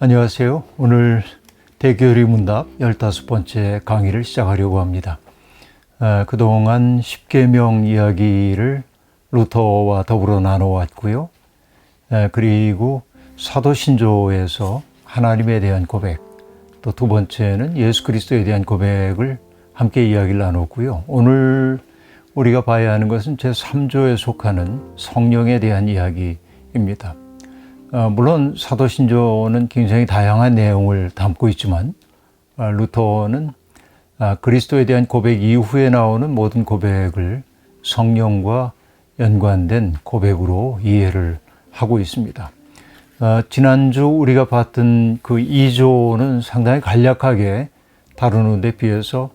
안녕하세요. 오늘 대교리 문답 15번째 강의를 시작하려고 합니다. 그동안 십계명 이야기를 루터와 더불어 나눠왔고요. 그리고 사도신조에서 하나님에 대한 고백, 또 두 번째는 예수 그리스도에 대한 고백을 함께 이야기를 나눴고요. 오늘 우리가 봐야 하는 것은 제3조에 속하는 성령에 대한 이야기입니다. 물론 사도신조는 굉장히 다양한 내용을 담고 있지만 루터는 그리스도에 대한 고백 이후에 나오는 모든 고백을 성령과 연관된 고백으로 이해를 하고 있습니다. 지난주 우리가 봤던 그 2조는 상당히 간략하게 다루는 데 비해서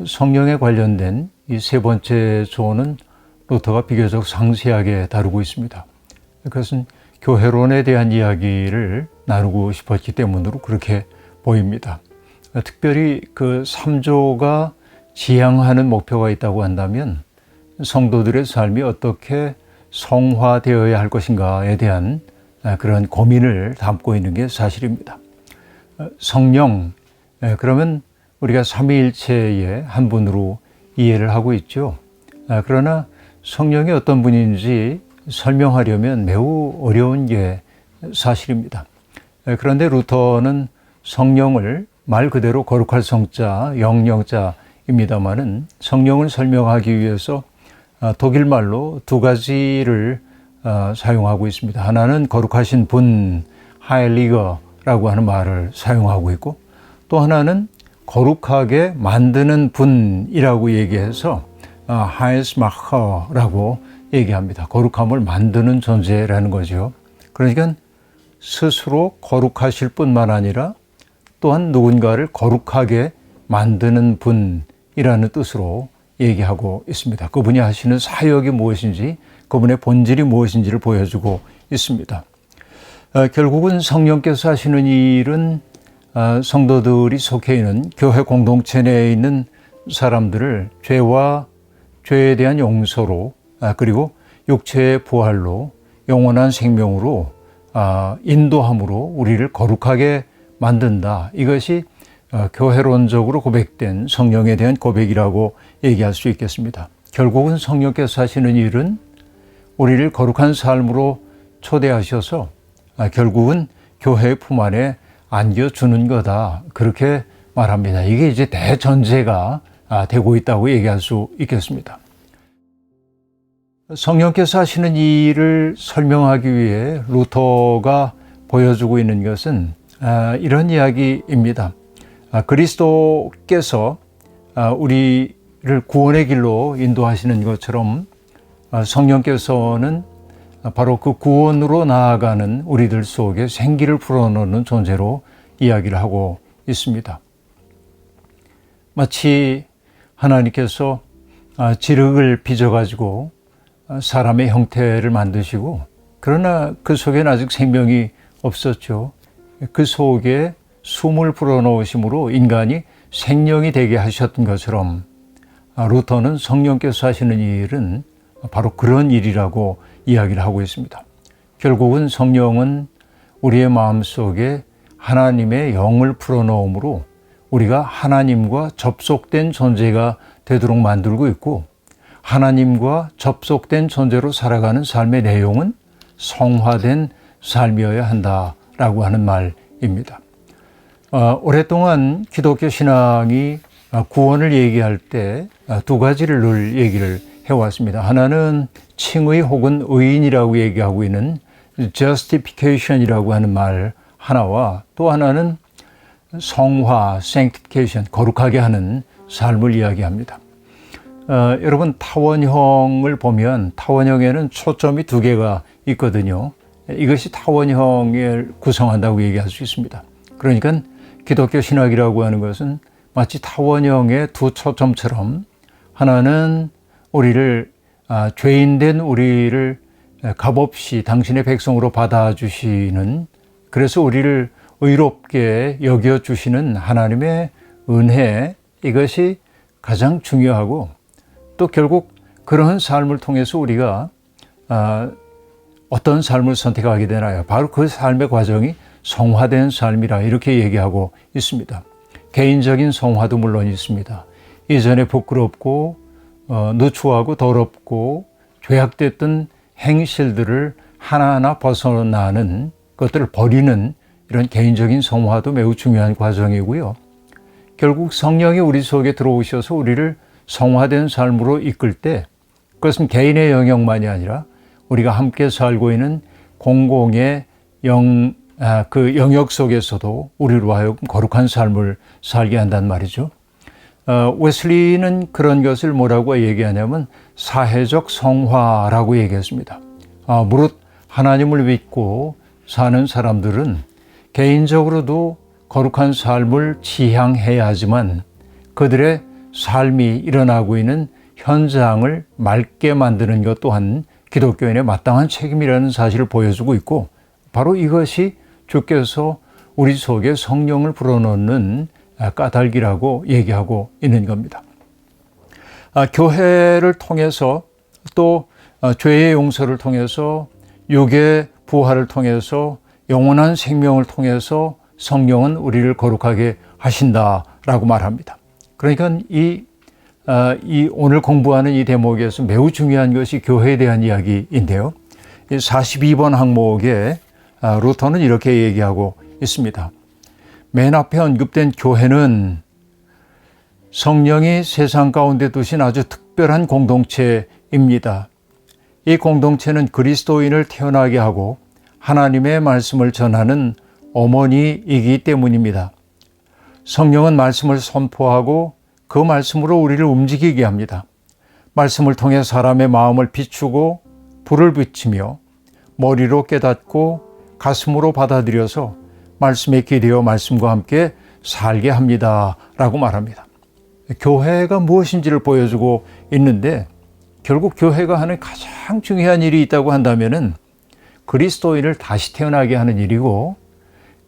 성령에 관련된 이 세 번째 조는 루터가 비교적 상세하게 다루고 있습니다. 그것은 교회론에 대한 이야기를 나누고 싶었기 때문으로 그렇게 보입니다. 특별히 그 3조가 지향하는 목표가 있다고 한다면 성도들의 삶이 어떻게 성화되어야 할 것인가에 대한 그런 고민을 담고 있는 게 사실입니다. 성령, 그러면 우리가 삼위일체의 한 분으로 이해를 하고 있죠. 그러나 성령이 어떤 분인지 설명하려면 매우 어려운 게 사실입니다. 그런데 루터는 성령을 말 그대로 거룩할 성자, 영령자입니다마는 성령을 설명하기 위해서 독일말로 두 가지를 사용하고 있습니다. 하나는 거룩하신 분, 하일리거라고 하는 말을 사용하고 있고, 또 하나는 거룩하게 만드는 분이라고 얘기해서 하이스마커라고 얘기합니다. 거룩함을 만드는 존재라는 거죠. 그러니까 스스로 거룩하실 뿐만 아니라 또한 누군가를 거룩하게 만드는 분이라는 뜻으로 얘기하고 있습니다. 그분이 하시는 사역이 무엇인지, 그분의 본질이 무엇인지를 보여주고 있습니다. 결국은 성령께서 하시는 일은 성도들이 속해 있는 교회 공동체 내에 있는 사람들을 죄와 죄에 대한 용서로, 그리고 육체의 부활로, 영원한 생명으로 인도함으로 우리를 거룩하게 만든다. 이것이 교회론적으로 고백된 성령에 대한 고백이라고 얘기할 수 있겠습니다. 결국은 성령께서 하시는 일은 우리를 거룩한 삶으로 초대하셔서 결국은 교회의 품 안에 안겨주는 거다. 그렇게 말합니다. 이게 이제 대전제가 되고 있다고 얘기할 수 있겠습니다. 성령께서 하시는 일을 설명하기 위해 루터가 보여주고 있는 것은 이런 이야기입니다. 그리스도께서 우리를 구원의 길로 인도하시는 것처럼 성령께서는 바로 그 구원으로 나아가는 우리들 속에 생기를 불어넣는 존재로 이야기를 하고 있습니다. 마치 하나님께서 지륵을 빚어가지고 사람의 형태를 만드시고, 그러나 그 속에는 아직 생명이 없었죠. 그 속에 숨을 불어넣으심으로 인간이 생명이 되게 하셨던 것처럼 루터는 성령께서 하시는 일은 바로 그런 일이라고 이야기를 하고 있습니다. 결국은 성령은 우리의 마음속에 하나님의 영을 불어넣음으로 우리가 하나님과 접속된 존재가 되도록 만들고 있고, 하나님과 접속된 존재로 살아가는 삶의 내용은 성화된 삶이어야 한다라고 하는 말입니다. 오랫동안 기독교 신앙이 구원을 얘기할 때 두 가지를 늘 얘기를 해왔습니다. 하나는 칭의 혹은 의인이라고 얘기하고 있는 justification이라고 하는 말 하나와, 또 하나는 성화, sanctification, 거룩하게 하는 삶을 이야기합니다. 여러분 타원형을 보면 타원형에는 초점이 두 개가 있거든요. 이것이 타원형을 구성한다고 얘기할 수 있습니다. 그러니까 기독교 신학이라고 하는 것은 마치 타원형의 두 초점처럼, 하나는 우리를 죄인된 우리를 값없이 당신의 백성으로 받아주시는, 그래서 우리를 의롭게 여겨주시는 하나님의 은혜, 이것이 가장 중요하고, 또 결국 그런 삶을 통해서 우리가 어떤 삶을 선택하게 되나요? 바로 그 삶의 과정이 성화된 삶이라 이렇게 얘기하고 있습니다. 개인적인 성화도 물론 있습니다. 이전에 부끄럽고 누추하고 더럽고 죄악됐던 행실들을 하나하나 벗어나는 것들을 버리는 이런 개인적인 성화도 매우 중요한 과정이고요. 결국 성령이 우리 속에 들어오셔서 우리를 성화된 삶으로 이끌 때 그것은 개인의 영역만이 아니라 우리가 함께 살고 있는 공공의 그 영역 속에서도 우리로 하여금 거룩한 삶을 살게 한단 말이죠. 웨슬리는 그런 것을 뭐라고 얘기하냐면 사회적 성화라고 얘기했습니다. 무릇 하나님을 믿고 사는 사람들은 개인적으로도 거룩한 삶을 지향해야 하지만 그들의 삶이 일어나고 있는 현장을 맑게 만드는 것 또한 기독교인의 마땅한 책임이라는 사실을 보여주고 있고 바로 이것이 주께서 우리 속에 성령을 불어넣는 까닭이라고 얘기하고 있는 겁니다. 교회를 통해서 또 죄의 용서를 통해서 육의 부활을 통해서 영원한 생명을 통해서 성령은 우리를 거룩하게 하신다라고 말합니다. 그러니까 이 오늘 공부하는 이 대목에서 매우 중요한 것이 교회에 대한 이야기인데요. 42번 항목에 루터는 이렇게 얘기하고 있습니다. 맨 앞에 언급된 교회는 성령이 세상 가운데 두신 아주 특별한 공동체입니다. 이 공동체는 그리스도인을 태어나게 하고 하나님의 말씀을 전하는 어머니이기 때문입니다. 성령은 말씀을 선포하고 그 말씀으로 우리를 움직이게 합니다. 말씀을 통해 사람의 마음을 비추고 불을 비치며 머리로 깨닫고 가슴으로 받아들여서 말씀에 기대어 말씀과 함께 살게 합니다. 라고 말합니다. 교회가 무엇인지를 보여주고 있는데 결국 교회가 하는 가장 중요한 일이 있다고 한다면은 그리스도인을 다시 태어나게 하는 일이고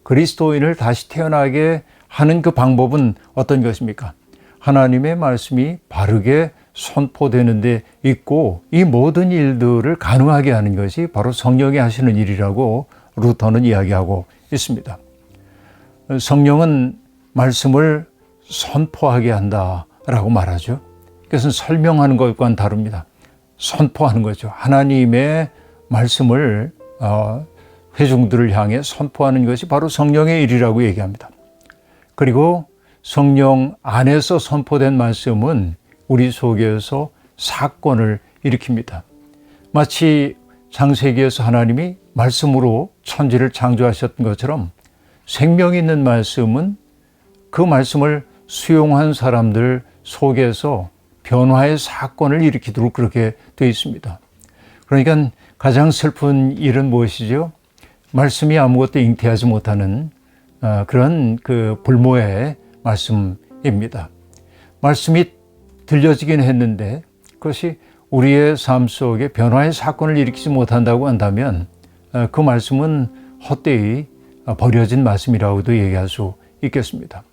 그리스도인을 다시 태어나게 하는 그 방법은 어떤 것입니까? 하나님의 말씀이 바르게 선포되는 데 있고 이 모든 일들을 가능하게 하는 것이 바로 성령이 하시는 일이라고 루터는 이야기하고 있습니다. 성령은 말씀을 선포하게 한다라고 말하죠. 그것은 설명하는 것과는 다릅니다. 선포하는 거죠. 하나님의 말씀을 회중들을 향해 선포하는 것이 바로 성령의 일이라고 얘기합니다. 그리고 성령 안에서 선포된 말씀은 우리 속에서 사건을 일으킵니다. 마치 창세기에서 하나님이 말씀으로 천지를 창조하셨던 것처럼 생명 있는 말씀은 그 말씀을 수용한 사람들 속에서 변화의 사건을 일으키도록 그렇게 되어 있습니다. 그러니까 가장 슬픈 일은 무엇이죠? 말씀이 아무것도 잉태하지 못하는 그런 그 불모의 말씀입니다. 말씀이 들려지긴 했는데 그것이 우리의 삶 속에 변화의 사건을 일으키지 못한다고 한다면 그 말씀은 헛되이 버려진 말씀이라고도 얘기할 수 있겠습니다.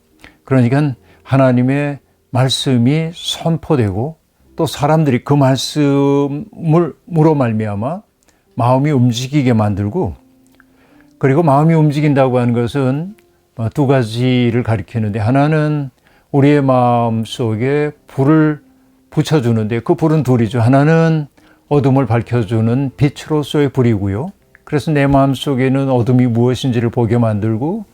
그러니까 하나님의 말씀이 선포되고 또 사람들이 그 말씀으로 말미암아 마음이 움직이게 만들고 그리고 마음이 움직인다고 하는 것은 두 가지를 가리키는데 하나는 우리의 마음 속에 불을 붙여주는데 그 불은 둘이죠. 하나는 어둠을 밝혀주는 빛으로서의 불이고요. 그래서 내 마음 속에는 어둠이 무엇인지를 보게 만들고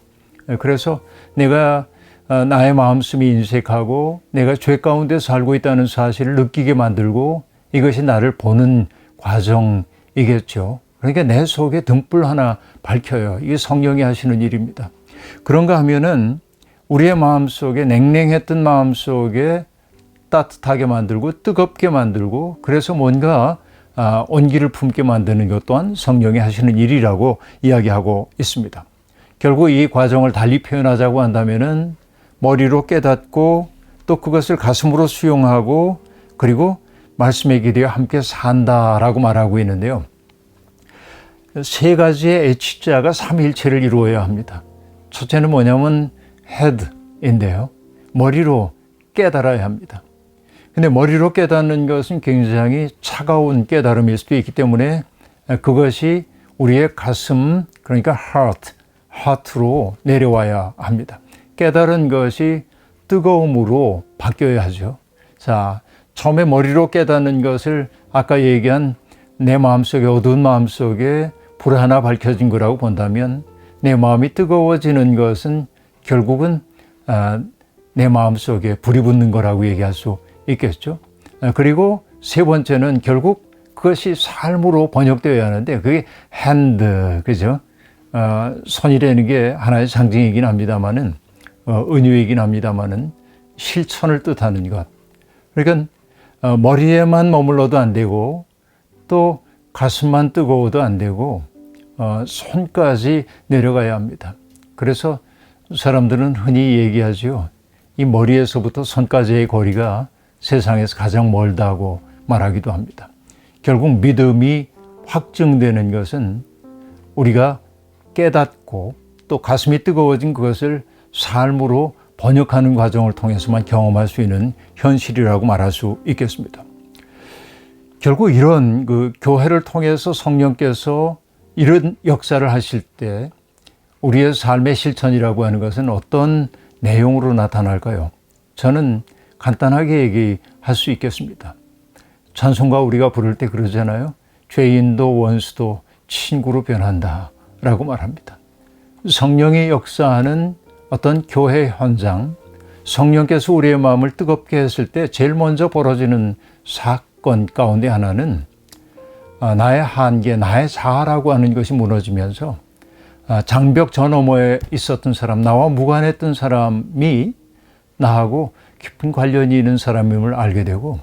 그래서 내가 나의 마음씀이 인색하고 내가 죄 가운데 살고 있다는 사실을 느끼게 만들고 이것이 나를 보는 과정이겠죠. 그러니까 내 속에 등불 하나 밝혀요. 이게 성령이 하시는 일입니다. 그런가 하면은 우리의 마음 속에 냉랭했던 마음 속에 따뜻하게 만들고 뜨겁게 만들고 그래서 뭔가 온기를 품게 만드는 것 또한 성령이 하시는 일이라고 이야기하고 있습니다. 결국 이 과정을 달리 표현하자고 한다면은 머리로 깨닫고 또 그것을 가슴으로 수용하고 그리고 말씀에 기대어 함께 산다라고 말하고 있는데요. 세 가지의 H자가 삼위일체를 이루어야 합니다. 첫째는 뭐냐면 head인데요. 머리로 깨달아야 합니다. 근데 머리로 깨닫는 것은 굉장히 차가운 깨달음일 수도 있기 때문에 그것이 우리의 가슴, 그러니까 하트로 내려와야 합니다. 깨달은 것이 뜨거움으로 바뀌어야 하죠. 자, 처음에 머리로 깨닫는 것을 아까 얘기한 내 마음속에 어두운 마음속에 불 하나 밝혀진 거라고 본다면 내 마음이 뜨거워지는 것은 결국은 내 마음속에 불이 붙는 거라고 얘기할 수 있겠죠. 그리고 세 번째는 결국 그것이 삶으로 번역되어야 하는데 그게 핸드, 그죠? 손이라는 게 하나의 상징이긴 합니다만은 은유이긴 합니다만은 실천을 뜻하는 것. 그러니까 머리에만 머물러도 안 되고 또 가슴만 뜨거워도 안 되고 손까지 내려가야 합니다. 그래서 사람들은 흔히 얘기하죠. 이 머리에서부터 손까지의 거리가 세상에서 가장 멀다고 말하기도 합니다. 결국 믿음이 확증되는 것은 우리가 깨닫고 또 가슴이 뜨거워진 그것을 삶으로 번역하는 과정을 통해서만 경험할 수 있는 현실이라고 말할 수 있겠습니다. 결국 이런 교회를 통해서 성령께서 이런 역사를 하실 때 우리의 삶의 실천이라고 하는 것은 어떤 내용으로 나타날까요? 저는 간단하게 얘기할 수 있겠습니다. 찬송가 우리가 부를 때 그러잖아요. 죄인도 원수도 친구로 변한다 라고 말합니다. 성령이 역사하는 어떤 교회 현장, 성령께서 우리의 마음을 뜨겁게 했을 때 제일 먼저 벌어지는 사건 가운데 하나는 나의 한계, 나의 자아라고 하는 것이 무너지면서 장벽 저 너머에 있었던 사람, 나와 무관했던 사람이 나하고 깊은 관련이 있는 사람임을 알게 되고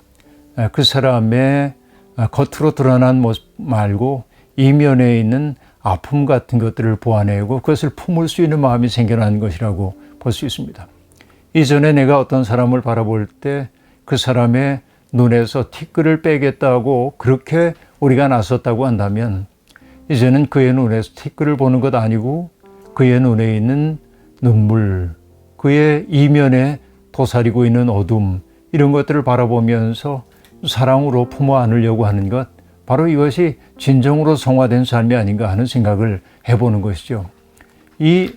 그 사람의 겉으로 드러난 모습 말고 이면에 있는 아픔 같은 것들을 보아내고 그것을 품을 수 있는 마음이 생겨나는 것이라고 볼 수 있습니다. 이전에 내가 어떤 사람을 바라볼 때 그 사람의 눈에서 티끌을 빼겠다고 그렇게 우리가 나섰다고 한다면 이제는 그의 눈에서 티끌을 보는 것 아니고 그의 눈에 있는 눈물, 그의 이면에 도사리고 있는 어둠 이런 것들을 바라보면서 사랑으로 품어 안으려고 하는 것, 바로 이것이 진정으로 성화된 삶이 아닌가 하는 생각을 해보는 것이죠. 이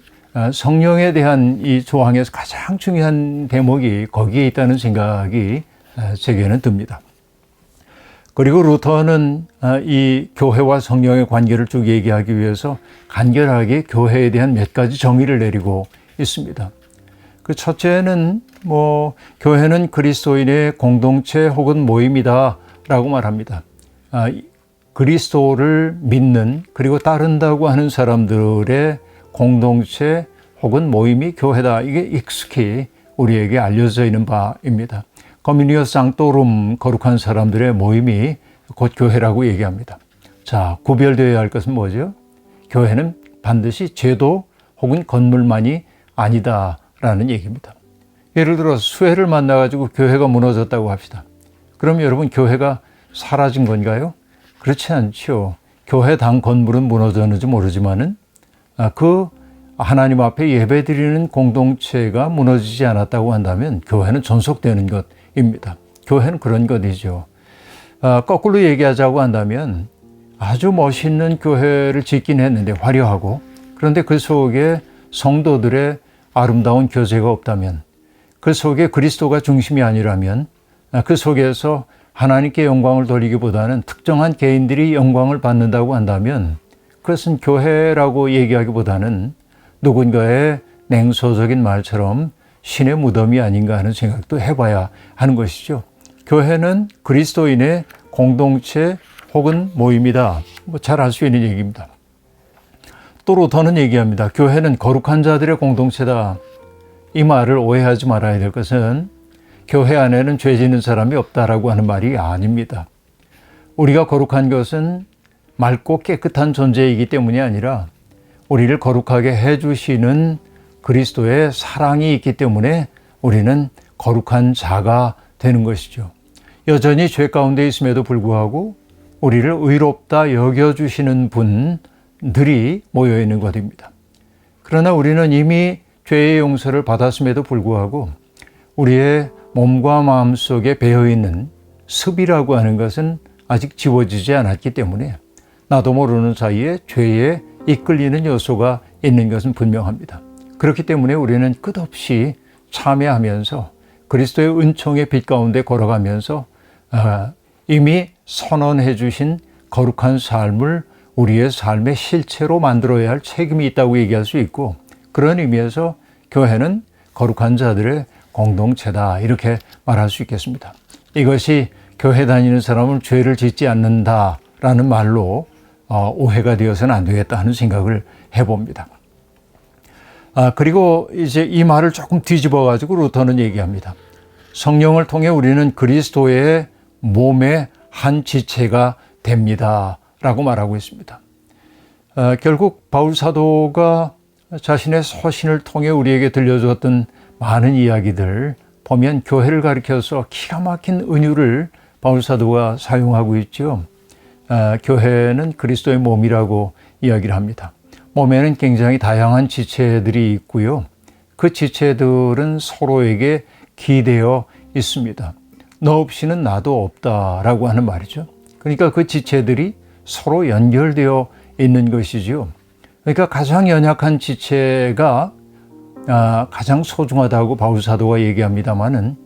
성령에 대한 이 조항에서 가장 중요한 대목이 거기에 있다는 생각이 제게는 듭니다. 그리고 루터는 이 교회와 성령의 관계를 쭉 얘기하기 위해서 간결하게 교회에 대한 몇 가지 정의를 내리고 있습니다. 그 첫째는 교회는 그리스도인의 공동체 혹은 모임이다 라고 말합니다. 그리스도를 믿는 그리고 따른다고 하는 사람들의 공동체 혹은 모임이 교회다. 이게 익숙히 우리에게 알려져 있는 바입니다. 커뮤니오 상토룸, 거룩한 사람들의 모임이 곧 교회라고 얘기합니다. 자, 구별되어야 할 것은 뭐죠? 교회는 반드시 제도 혹은 건물만이 아니다라는 얘기입니다. 예를 들어 수혜를 만나가지고 교회가 무너졌다고 합시다. 그럼 여러분 교회가 사라진 건가요? 그렇지 않죠. 교회당 건물은 무너졌는지 모르지만은 그 하나님 앞에 예배드리는 공동체가 무너지지 않았다고 한다면 교회는 존속되는 것입니다. 교회는 그런 것이죠. 거꾸로 얘기하자고 한다면 아주 멋있는 교회를 짓긴 했는데 화려하고 그런데 그 속에 성도들의 아름다운 교제가 없다면 그 속에 그리스도가 중심이 아니라면 그 속에서 하나님께 영광을 돌리기보다는 특정한 개인들이 영광을 받는다고 한다면 그것은 교회라고 얘기하기보다는 누군가의 냉소적인 말처럼 신의 무덤이 아닌가 하는 생각도 해봐야 하는 것이죠. 교회는 그리스도인의 공동체 혹은 모임이다. 잘 알 수 있는 얘기입니다. 또 루터는 얘기합니다. 교회는 거룩한 자들의 공동체다. 이 말을 오해하지 말아야 될 것은 교회 안에는 죄 짓는 사람이 없다라고 하는 말이 아닙니다. 우리가 거룩한 것은 맑고 깨끗한 존재이기 때문이 아니라 우리를 거룩하게 해주시는 그리스도의 사랑이 있기 때문에 우리는 거룩한 자가 되는 것이죠. 여전히 죄 가운데 있음에도 불구하고 우리를 의롭다 여겨주시는 분들이 모여있는 것입니다. 그러나 우리는 이미 죄의 용서를 받았음에도 불구하고 우리의 몸과 마음 속에 배어있는 습이라고 하는 것은 아직 지워지지 않았기 때문에 나도 모르는 사이에 죄에 이끌리는 요소가 있는 것은 분명합니다. 그렇기 때문에 우리는 끝없이 참여하면서 그리스도의 은총의 빛 가운데 걸어가면서 이미 선언해 주신 거룩한 삶을 우리의 삶의 실체로 만들어야 할 책임이 있다고 얘기할 수 있고, 그런 의미에서 교회는 거룩한 자들의 공동체다, 이렇게 말할 수 있겠습니다. 이것이 교회 다니는 사람은 죄를 짓지 않는다라는 말로 오해가 되어서는 안 되겠다 하는 생각을 해봅니다. 그리고 이제 이 말을 조금 뒤집어 가지고 루터는 얘기합니다. 성령을 통해 우리는 그리스도의 몸의 한 지체가 됩니다 라고 말하고 있습니다. 결국 바울 사도가 자신의 서신을 통해 우리에게 들려주었던 많은 이야기들 보면 교회를 가리켜서 기가 막힌 은유를 바울 사도가 사용하고 있죠. 교회는 그리스도의 몸이라고 이야기를 합니다. 몸에는 굉장히 다양한 지체들이 있고요. 그 지체들은 서로에게 기대어 있습니다. 너 없이는 나도 없다라고 하는 말이죠. 그러니까 그 지체들이 서로 연결되어 있는 것이죠. 그러니까 가장 연약한 지체가 가장 소중하다고 바울 사도가 얘기합니다마는,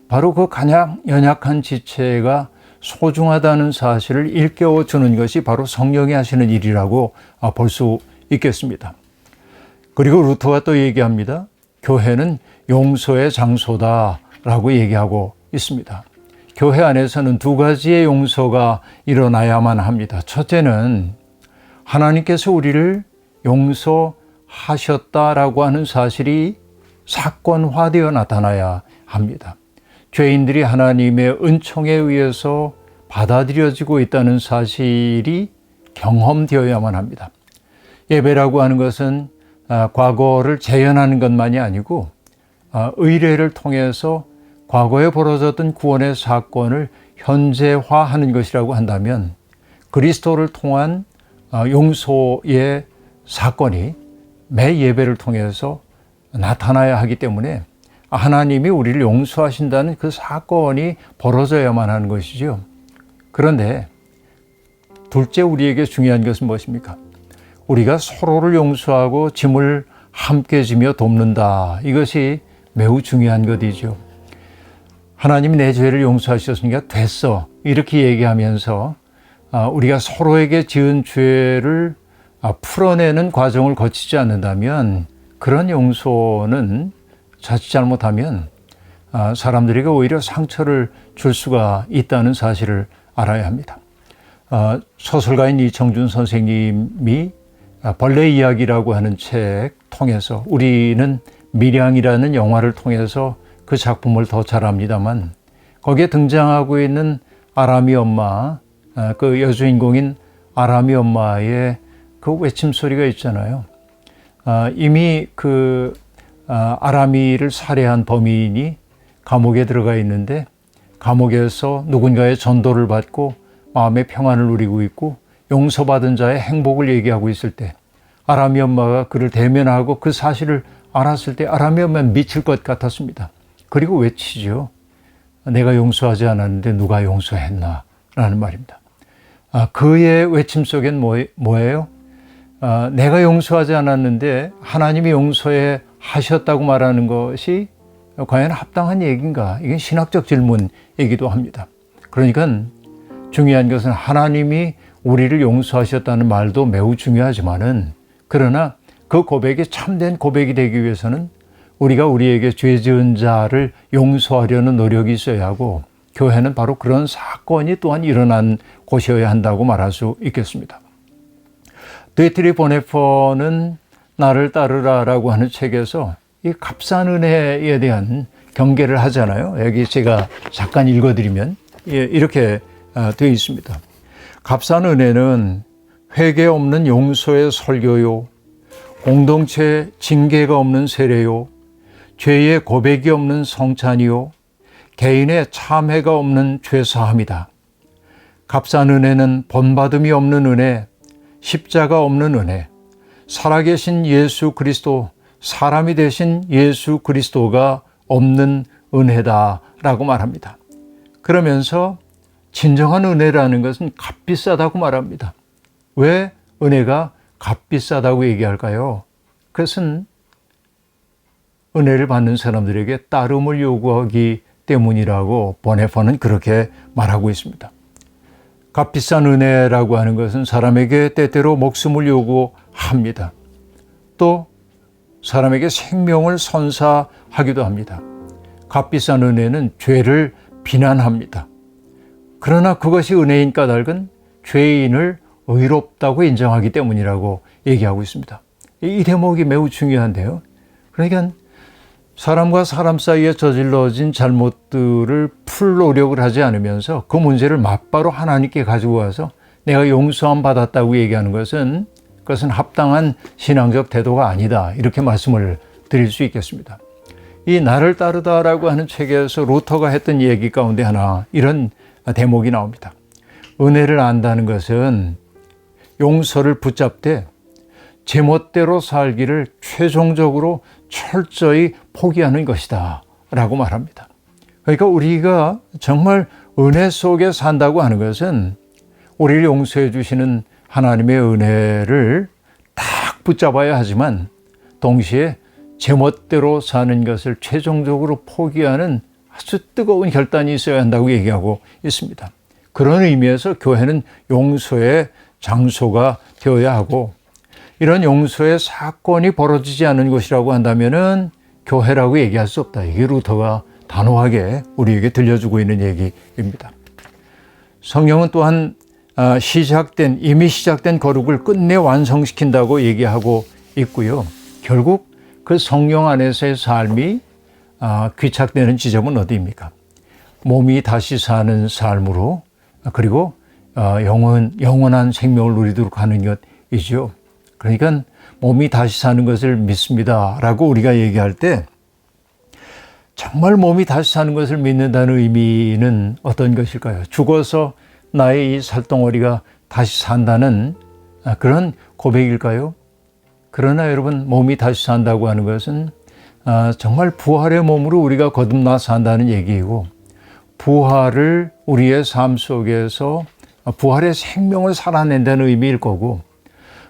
바로 그 가장 연약한 지체가 소중하다는 사실을 일깨워 주는 것이 바로 성령이 하시는 일이라고 볼 수 있겠습니다. 그리고 루터가 또 얘기합니다. 교회는 용서의 장소다라고 얘기하고 있습니다. 교회 안에서는 두 가지의 용서가 일어나야만 합니다. 첫째는 하나님께서 우리를 용서하셨다라고 하는 사실이 사건화되어 나타나야 합니다. 죄인들이 하나님의 은총에 의해서 받아들여지고 있다는 사실이 경험되어야만 합니다. 예배라고 하는 것은 과거를 재현하는 것만이 아니고 의례를 통해서 과거에 벌어졌던 구원의 사건을 현재화하는 것이라고 한다면, 그리스도를 통한 용서의 사건이 매 예배를 통해서 나타나야 하기 때문에 하나님이 우리를 용서하신다는 그 사건이 벌어져야만 하는 것이죠. 그런데 둘째, 우리에게 중요한 것은 무엇입니까? 우리가 서로를 용서하고 짐을 함께 지며 돕는다. 이것이 매우 중요한 것이죠. 하나님이 내 죄를 용서하셨으니까 됐어, 이렇게 얘기하면서 우리가 서로에게 지은 죄를 풀어내는 과정을 거치지 않는다면, 그런 용서는 자칫 잘못하면 사람들에게 오히려 상처를 줄 수가 있다는 사실을 알아야 합니다. 소설가인 이청준 선생님이 벌레 이야기라고 하는 책 통해서, 우리는 밀양이라는 영화를 통해서 그 작품을 더 잘 압니다만, 거기에 등장하고 있는 아람이 엄마, 그 여주인공인 아람이 엄마의 그 외침소리가 있잖아요. 이미 그 아람이를 살해한 범인이 감옥에 들어가 있는데, 감옥에서 누군가의 전도를 받고 마음의 평안을 누리고 있고 용서받은 자의 행복을 얘기하고 있을 때, 아람이 엄마가 그를 대면하고 그 사실을 알았을 때 아람이 엄마는 미칠 것 같았습니다. 그리고 외치죠. 내가 용서하지 않았는데 누가 용서했나? 라는 말입니다. 그의 외침 속엔 뭐예요? 내가 용서하지 않았는데 하나님이 용서해 하셨다고 말하는 것이 과연 합당한 얘기인가? 이게 신학적 질문이기도 합니다. 그러니까 중요한 것은 하나님이 우리를 용서하셨다는 말도 매우 중요하지만은, 그러나 그 고백이 참된 고백이 되기 위해서는 우리가 우리에게 죄 지은 자를 용서하려는 노력이 있어야 하고, 교회는 바로 그런 사건이 또한 일어난 곳이어야 한다고 말할 수 있겠습니다. 드이트리 보네퍼는 나를 따르라라고 하는 책에서 이 값싼 은혜에 대한 경계를 하잖아요. 여기 제가 잠깐 읽어드리면 이렇게 되어 있습니다. 값싼 은혜는 회개 없는 용서의 설교요, 공동체 징계가 없는 세례요, 죄의 고백이 없는 성찬이요, 개인의 참회가 없는 죄사함이다. 값싼 은혜는 본받음이 없는 은혜, 십자가 없는 은혜, 살아계신 예수 그리스도, 사람이 되신 예수 그리스도가 없는 은혜다라고 말합니다. 그러면서 진정한 은혜라는 것은 값비싸다고 말합니다. 왜 은혜가 값비싸다고 얘기할까요? 그것은 은혜를 받는 사람들에게 따름을 요구하기 때문이라고 보네퍼는 그렇게 말하고 있습니다. 값비싼 은혜라고 하는 것은 사람에게 때때로 목숨을 요구합니다. 또 사람에게 생명을 선사하기도 합니다. 값비싼 은혜는 죄를 비난합니다. 그러나 그것이 은혜인 까닭은 죄인을 의롭다고 인정하기 때문이라고 얘기하고 있습니다. 이 대목이 매우 중요한데요. 그러니까 사람과 사람 사이에 저질러진 잘못들을 풀 노력을 하지 않으면서 그 문제를 맞바로 하나님께 가지고 와서 내가 용서함 받았다고 얘기하는 것은 그것은 합당한 신앙적 태도가 아니다. 이렇게 말씀을 드릴 수 있겠습니다. 이 나를 따르다라고 하는 책에서 루터가 했던 얘기 가운데 하나 이런 대목이 나옵니다. 은혜를 안다는 것은 용서를 붙잡되 제멋대로 살기를 최종적으로 철저히 포기하는 것이다 라고 말합니다. 그러니까 우리가 정말 은혜 속에 산다고 하는 것은 우리를 용서해 주시는 하나님의 은혜를 딱 붙잡아야 하지만 동시에 제멋대로 사는 것을 최종적으로 포기하는 아주 뜨거운 결단이 있어야 한다고 얘기하고 있습니다. 그런 의미에서 교회는 용서의 장소가 되어야 하고 이런 용서의 사건이 벌어지지 않는 곳이라고 한다면은 교회라고 얘기할 수 없다. 이게 루터가 단호하게 우리에게 들려주고 있는 얘기입니다. 성경은 또한 이미 시작된 거룩을 끝내 완성시킨다고 얘기하고 있고요. 결국 그 성령 안에서의 삶이 귀착되는 지점은 어디입니까? 몸이 다시 사는 삶으로 그리고 영원한 생명을 누리도록 하는 것이죠. 그러니까 몸이 다시 사는 것을 믿습니다 라고 우리가 얘기할 때 정말 몸이 다시 사는 것을 믿는다는 의미는 어떤 것일까요? 죽어서 나의 이 살덩어리가 다시 산다는 그런 고백일까요? 그러나 여러분, 몸이 다시 산다고 하는 것은 정말 부활의 몸으로 우리가 거듭나 산다는 얘기이고, 부활을 우리의 삶 속에서 부활의 생명을 살아낸다는 의미일 거고,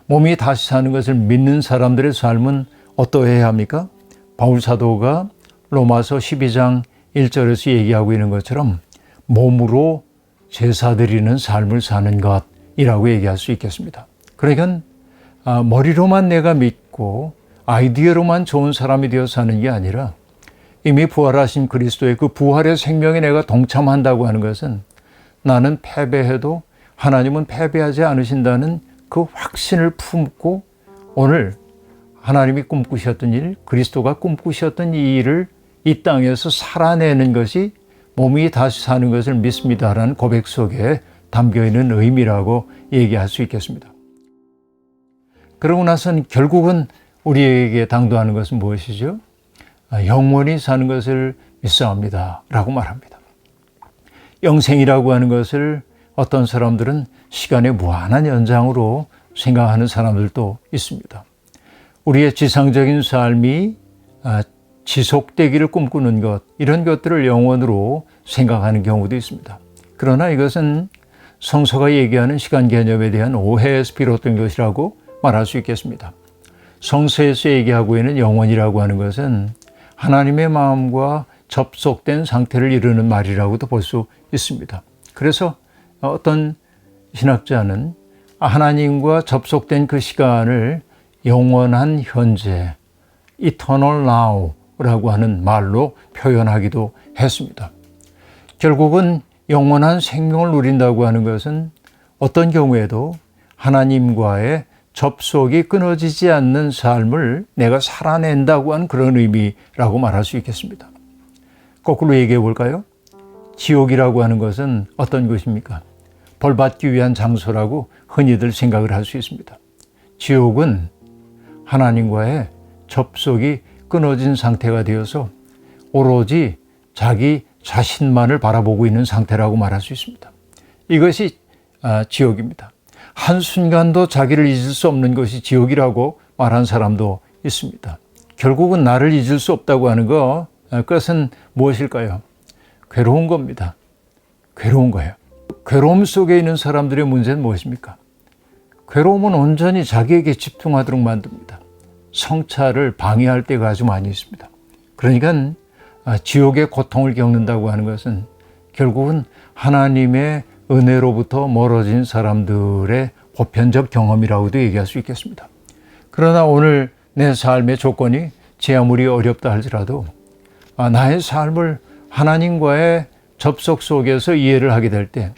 몸이 다시 사는 것을 믿는 사람들의 삶은 어떠해야 합니까? 바울 사도가 로마서 12장 1절에서 얘기하고 있는 것처럼 몸으로 제사 드리는 삶을 사는 것이라고 얘기할 수 있겠습니다. 그러니까 머리로만 내가 믿고 아이디어로만 좋은 사람이 되어 사는 게 아니라 이미 부활하신 그리스도의 그 부활의 생명에 내가 동참한다고 하는 것은 나는 패배해도 하나님은 패배하지 않으신다는 그 확신을 품고 오늘 하나님이 꿈꾸셨던 일, 그리스도가 꿈꾸셨던 이 일을 이 땅에서 살아내는 것이 몸이 다시 사는 것을 믿습니다라는 고백 속에 담겨있는 의미라고 얘기할 수 있겠습니다. 그러고 나서는 결국은 우리에게 당도하는 것은 무엇이죠? 영원히 사는 것을 믿사옵니다 라고 말합니다. 영생이라고 하는 것을 어떤 사람들은 시간의 무한한 연장으로 생각하는 사람들도 있습니다. 우리의 지상적인 삶이 지속되기를 꿈꾸는 것, 이런 것들을 영원으로 생각하는 경우도 있습니다. 그러나 이것은 성서가 얘기하는 시간 개념에 대한 오해에서 비롯된 것이라고 말할 수 있겠습니다. 성서에서 얘기하고 있는 영원이라고 하는 것은 하나님의 마음과 접속된 상태를 이루는 말이라고도 볼 수 있습니다. 그래서 어떤 신학자는 하나님과 접속된 그 시간을 영원한 현재, eternal now라고 하는 말로 표현하기도 했습니다. 결국은 영원한 생명을 누린다고 하는 것은 어떤 경우에도 하나님과의 접속이 끊어지지 않는 삶을 내가 살아낸다고 하는 그런 의미라고 말할 수 있겠습니다. 거꾸로 얘기해 볼까요? 지옥이라고 하는 것은 어떤 것입니까? 벌받기 위한 장소라고 흔히들 생각을 할 수 있습니다. 지옥은 하나님과의 접속이 끊어진 상태가 되어서 오로지 자기 자신만을 바라보고 있는 상태라고 말할 수 있습니다. 이것이 지옥입니다. 한순간도 자기를 잊을 수 없는 것이 지옥이라고 말한 사람도 있습니다. 결국은 나를 잊을 수 없다고 하는 그것은 무엇일까요? 괴로운 겁니다. 괴로운 거예요. 괴로움 속에 있는 사람들의 문제는 무엇입니까? 괴로움은 온전히 자기에게 집중하도록 만듭니다. 성찰을 방해할 때가 아주 많이 있습니다. 그러니까 지옥의 고통을 겪는다고 하는 것은 결국은 하나님의 은혜로부터 멀어진 사람들의 보편적 경험이라고도 얘기할 수 있겠습니다. 그러나 오늘 내 삶의 조건이 제 아무리 어렵다 할지라도 나의 삶을 하나님과의 접속 속에서 이해를 하게 될 때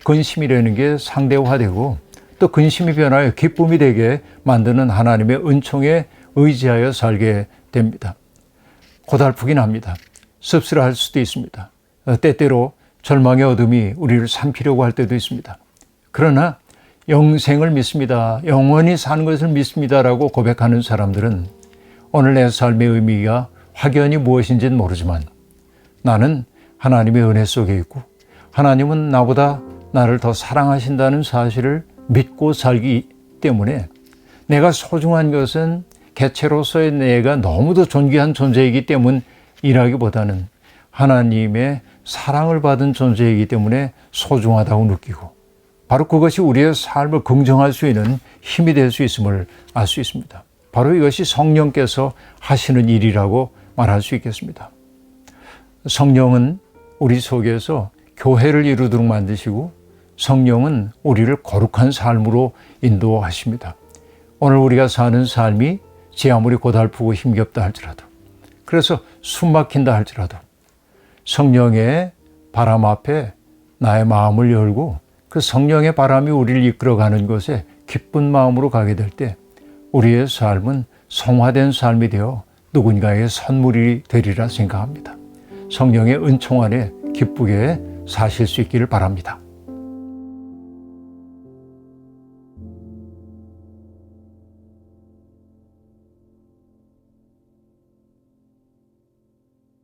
근심이라는 게 상대화되고 또 근심이 변하여 기쁨이 되게 만드는 하나님의 은총에 의지하여 살게 됩니다. 고달프긴 합니다. 씁쓸할 수도 있습니다. 때때로 절망의 어둠이 우리를 삼키려고 할 때도 있습니다. 그러나 영생을 믿습니다. 영원히 사는 것을 믿습니다라고 고백하는 사람들은 오늘 내 삶의 의미가 확연히 무엇인지는 모르지만 나는 하나님의 은혜 속에 있고 하나님은 나보다 나를 더 사랑하신다는 사실을 믿고 살기 때문에 내가 소중한 것은 개체로서의 내가 너무도 존귀한 존재이기 때문이라기보다는 하나님의 사랑을 받은 존재이기 때문에 소중하다고 느끼고 바로 그것이 우리의 삶을 긍정할 수 있는 힘이 될 수 있음을 알 수 있습니다. 바로 이것이 성령께서 하시는 일이라고 말할 수 있겠습니다. 성령은 우리 속에서 교회를 이루도록 만드시고 성령은 우리를 거룩한 삶으로 인도하십니다. 오늘 우리가 사는 삶이 제 아무리 고달프고 힘겹다 할지라도 그래서 숨 막힌다 할지라도 성령의 바람 앞에 나의 마음을 열고 그 성령의 바람이 우리를 이끌어가는 곳에 기쁜 마음으로 가게 될 때 우리의 삶은 성화된 삶이 되어 누군가에게 선물이 되리라 생각합니다. 성령의 은총 안에 기쁘게 사실 수 있기를 바랍니다.